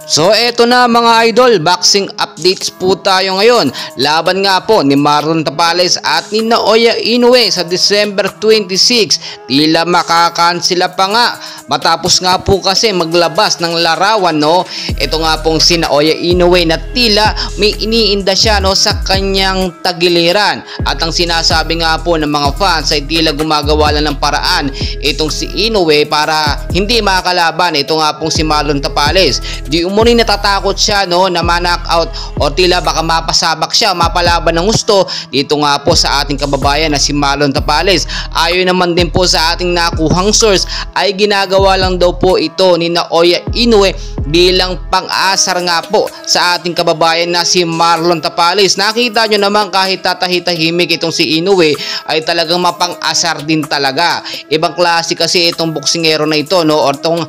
So eto na mga idol, boxing updates po tayo ngayon. Laban nga po ni Marlon Tapales at ni Naoya Inoue sa December 26. Tila makakansela pa nga matapos nga po kasi maglabas ng larawan, no. Ito nga pong si Naoya Inoue na tila may iniinda siya, no, sa kanyang tagiliran. At ang sinasabi nga po ng mga fans ay tila gumagawa lang ng paraan itong si Inoue para hindi makakalaban ito nga pong si Marlon Tapales. Di umuni natatakot siya, no, na ma-knock out o tila baka mapasabak siya, mapalaban ng gusto dito nga po sa ating kababayan na si Marlon Tapales. Ayon naman din po sa ating nakuhang source ay ginagawa lang daw po ito ni Naoya Inoue bilang pang-asar nga po sa ating kababayan na si Marlon Tapales. Nakita nyo naman kahit tatahitahimik itong si Inoue ay talagang mapang-asar din talaga. Ibang klase kasi itong boksingero na ito, no, or itong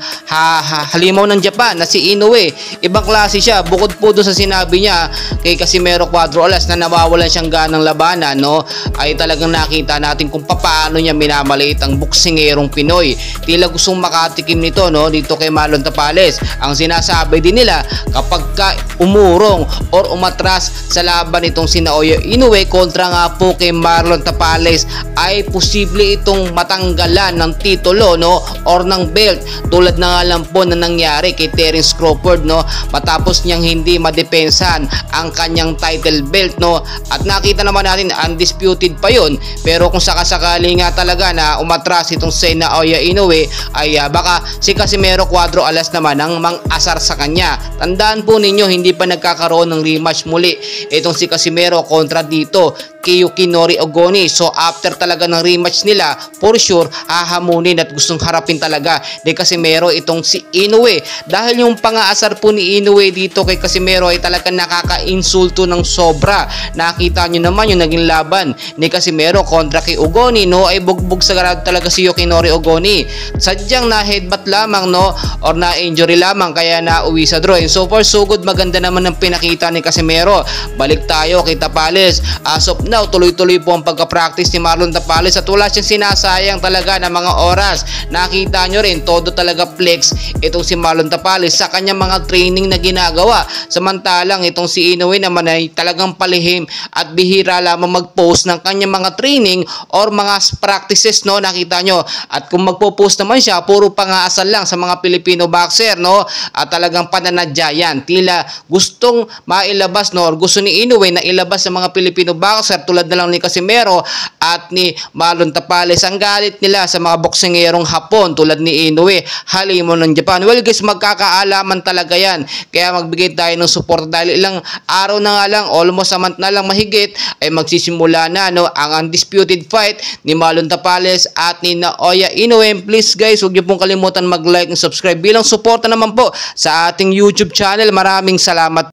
halimaw ng Japan na si Inoue. Ibang klase siya, bukod po doon sa sinabi niya kay Casimero Cuadro Alas na nawawalan siyang ganang labanan, no, ay talagang nakita natin kung paano niya minamaliit ang boksingerong Pinoy. Tila gustong makatikim nito, no, dito kay Marlon Tapales. Ang sinasabi din nila kapag ka umurong or umatras sa laban itong si Naoya Inoue kontra nga po kay Marlon Tapales ay posible itong matanggalan ng titulo, no, or ng belt tulad na nga lang po na nangyari kay Terence Crawford, no, matapos niyang hindi madepensan ang kanyang title belt, no. At nakita naman natin undisputed pa yun, pero kung sakasakali nga talaga na umatras itong si Naoya Inoue ay baka si Casimero Cuadro Alas naman ang mang-asar sa kanya. Tandaan po ninyo, hindi pa nagkakaroon ng rematch muli itong si Casimero kontra dito kay Yukimori Ogoni. So after talaga ng rematch nila, for sure hahamunin at gustong harapin talaga ni Casimero itong si Inoue. Dahil yung pang-aasar po ni Inoue dito kay Casimero ay talagang nakaka-insulto ng sobra. Nakita nyo naman yung naging laban ni Casimero kontra kay Ogoni, no, ay bugbog sa garado talaga si Yukimori Ogoni. Sadyang na headbutt lamang, no, or na injury lamang kaya nauwi sa draw. And so far so good, maganda naman ang pinakita ni Casimero. Balik tayo kay Tapales. As of now, tuloy-tuloy po ang pagka-practice ni Marlon Tapales at wala siyang sinasayang talaga ng mga oras. Nakita nyo rin, todo talaga flex itong si Marlon Tapales sa kanyang mga training na ginagawa. Samantalang itong si Inoue naman ay talagang palihim at bihira lamang mag-post ng kanyang mga training or mga practices, no, nakita nyo. At kung magpo-post naman siya, puro pang-aasal lang sa mga Filipino boxer, no, at talagang pananadya yan. Tila gustong mailabas, no, or gusto ni Inoue na ilabas sa mga Filipino boxer tulad na lang ni Casimero at ni Marlon Tapales ang galit nila sa mga boksingerong Hapon tulad ni Inoue, halimaw ng Japan. Well guys, magkakaalaman talaga yan. Kaya magbigay tayo ng support dahil ilang araw na nga lang, almost a month na lang mahigit, ay magsisimula na, no, ang undisputed fight ni Marlon Tapales at ni Naoya Inoue. Please guys, huwag niyo pong kalimutan mag-like and subscribe bilang suporta naman po sa ating YouTube channel. Maraming salamat.